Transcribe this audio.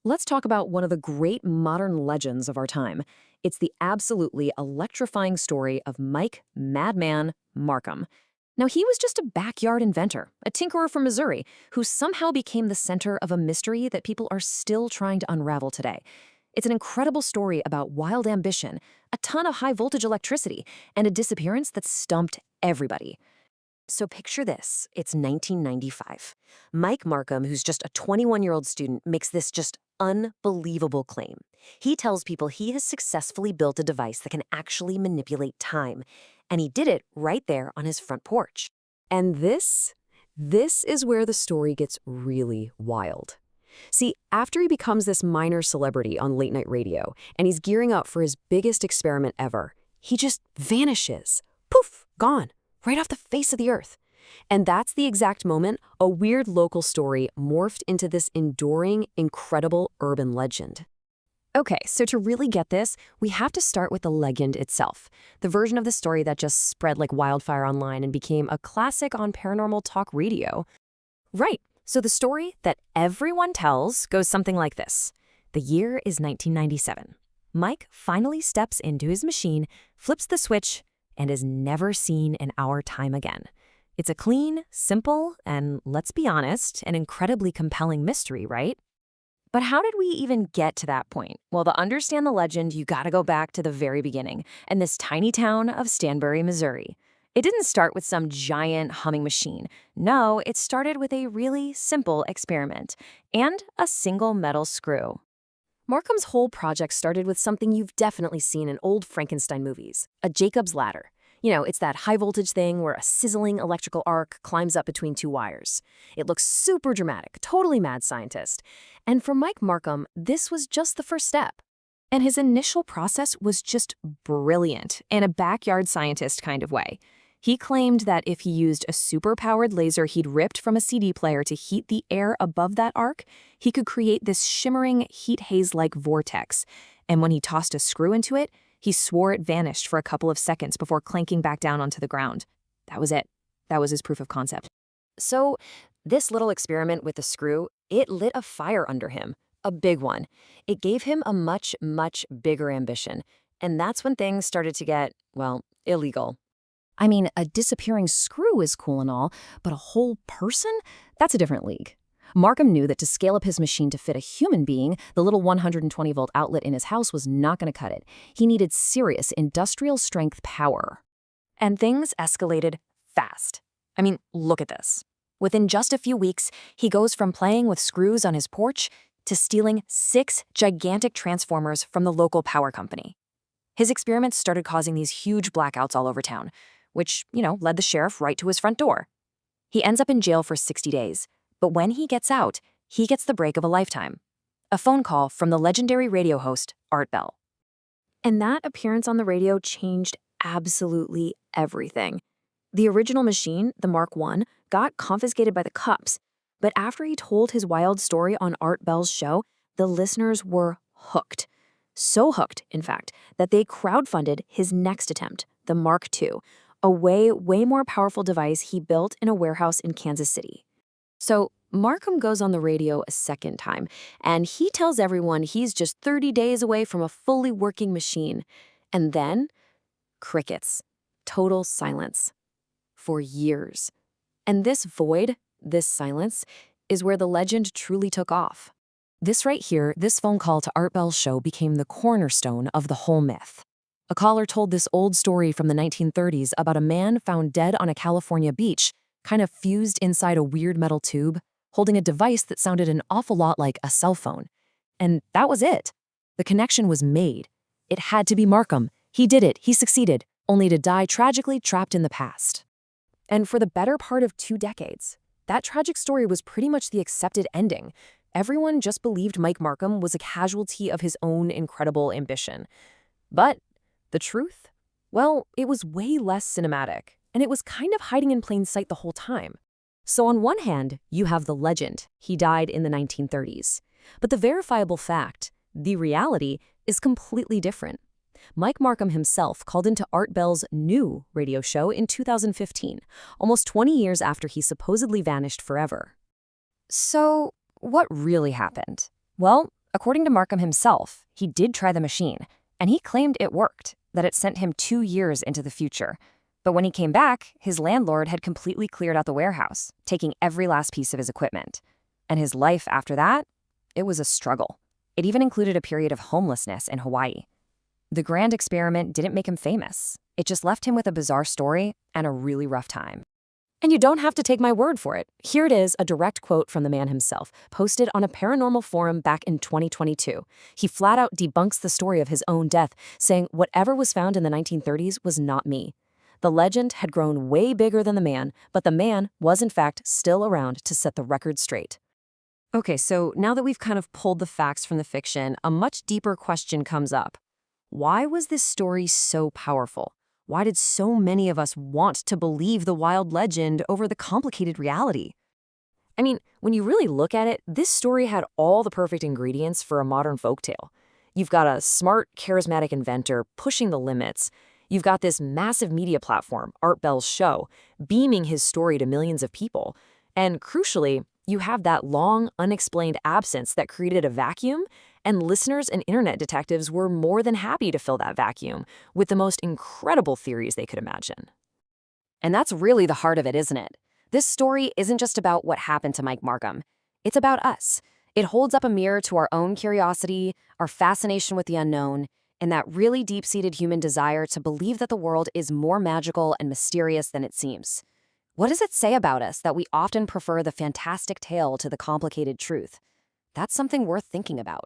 Let's talk about one of the great modern legends of our time. It's the absolutely electrifying story of Mike Madman Marcum. Now, he was just a backyard inventor, a tinkerer from Missouri, who somehow became the center of a mystery that people are still trying to unravel today. It's an incredible story about wild ambition, a ton of high-voltage electricity, and a disappearance that stumped everybody. So picture this, it's 1995. Mike Marcum, who's just a 21-year-old student, makes this just unbelievable claim. He tells people he has successfully built a device that can actually manipulate time, and he did it right there on his front porch. And this is where the story gets really wild. See, after he becomes this minor celebrity on late-night radio, and he's gearing up for his biggest experiment ever, he just vanishes. Poof, gone. Right off the face of the earth. And that's the exact moment a weird local story morphed into this enduring, incredible urban legend. Okay, so to really get this, we have to start with the legend itself, the version of the story that just spread like wildfire online and became a classic on paranormal talk radio. Right, so the story that everyone tells goes something like this. The year is 1997. Mike finally steps into his machine, flips the switch, and is never seen in our time again. It's a clean, simple, and let's be honest, an incredibly compelling mystery, right? But how did we even get to that point? Well, to understand the legend, you gotta go back to the very beginning, and this tiny town of Stanberry, Missouri. It didn't start with some giant humming machine. No, it started with a really simple experiment and a single metal screw. Marcum's whole project started with something you've definitely seen in old Frankenstein movies, a Jacob's ladder. You know, it's that high-voltage thing where a sizzling electrical arc climbs up between two wires. It looks super dramatic, totally mad scientist. And for Mike Marcum, this was just the first step. And his initial process was just brilliant, in a backyard scientist kind of way. He claimed that if he used a super-powered laser he'd ripped from a CD player to heat the air above that arc, he could create this shimmering heat haze-like vortex. And when he tossed a screw into it, he swore it vanished for a couple of seconds before clanking back down onto the ground. That was it. That was his proof of concept. So this little experiment with the screw, it lit a fire under him, a big one. It gave him a much, much bigger ambition. And that's when things started to get, well, illegal. I mean, a disappearing screw is cool and all, but a whole person? That's a different league. Marcum knew that to scale up his machine to fit a human being, the little 120-volt outlet in his house was not going to cut it. He needed serious industrial-strength power. And things escalated fast. I mean, look at this. Within just a few weeks, he goes from playing with screws on his porch to stealing 6 gigantic transformers from the local power company. His experiments started causing these huge blackouts all over town, which, led the sheriff right to his front door. He ends up in jail for 60 days, but when he gets out, he gets the break of a lifetime. A phone call from the legendary radio host, Art Bell. And that appearance on the radio changed absolutely everything. The original machine, the Mark I, got confiscated by the cops, but after he told his wild story on Art Bell's show, the listeners were hooked. So hooked, in fact, that they crowdfunded his next attempt, the Mark II, a way more powerful device he built in a warehouse in Kansas City. So Marcum goes on the radio a second time, and he tells everyone he's just 30 days away from a fully working machine. And then, crickets. Total silence. For years. And this void, this silence, is where the legend truly took off. This right here, this phone call to Art Bell's show became the cornerstone of the whole myth. A caller told this old story from the 1930s about a man found dead on a California beach, kind of fused inside a weird metal tube, holding a device that sounded an awful lot like a cell phone. And that was it. The connection was made. It had to be Marcum. He did it. He succeeded, only to die tragically trapped in the past. And for the better part of 2 decades, that tragic story was pretty much the accepted ending. Everyone just believed Mike Marcum was a casualty of his own incredible ambition. But the truth? Well, it was way less cinematic, and it was kind of hiding in plain sight the whole time. So on one hand, you have the legend. He died in the 1930s. But the verifiable fact, the reality, is completely different. Mike Marcum himself called into Art Bell's new radio show in 2015, almost 20 years after he supposedly vanished forever. So what really happened? Well, According to Marcum himself, he did try the machine, and he claimed it worked, that it sent him 2 years into the future. But when he came back, his landlord had completely cleared out the warehouse, taking every last piece of his equipment. And his life after that, it was a struggle. It even included a period of homelessness in Hawaii. The grand experiment didn't make him famous. It just left him with a bizarre story and a really rough time. And you don't have to take my word for it. Here it is, a direct quote from the man himself, posted on a paranormal forum back in 2022. He flat out debunks the story of his own death, saying whatever was found in the 1930s was not me. The legend had grown way bigger than the man, but the man was in fact still around to set the record straight. Okay, so now that we've kind of pulled the facts from the fiction, a much deeper question comes up. Why was this story so powerful? Why did so many of us want to believe the wild legend over the complicated reality? I mean, when you really look at it, this story had all the perfect ingredients for a modern folktale. You've got a smart, charismatic inventor pushing the limits. You've got this massive media platform, Art Bell's show, beaming his story to millions of people. And crucially, you have that long, unexplained absence that created a vacuum, and listeners and internet detectives were more than happy to fill that vacuum with the most incredible theories they could imagine. And that's really the heart of it, isn't it? This story isn't just about what happened to Mike Marcum. It's about us. It holds up a mirror to our own curiosity, our fascination with the unknown, and that really deep-seated human desire to believe that the world is more magical and mysterious than it seems. What does it say about us that we often prefer the fantastic tale to the complicated truth? That's something worth thinking about.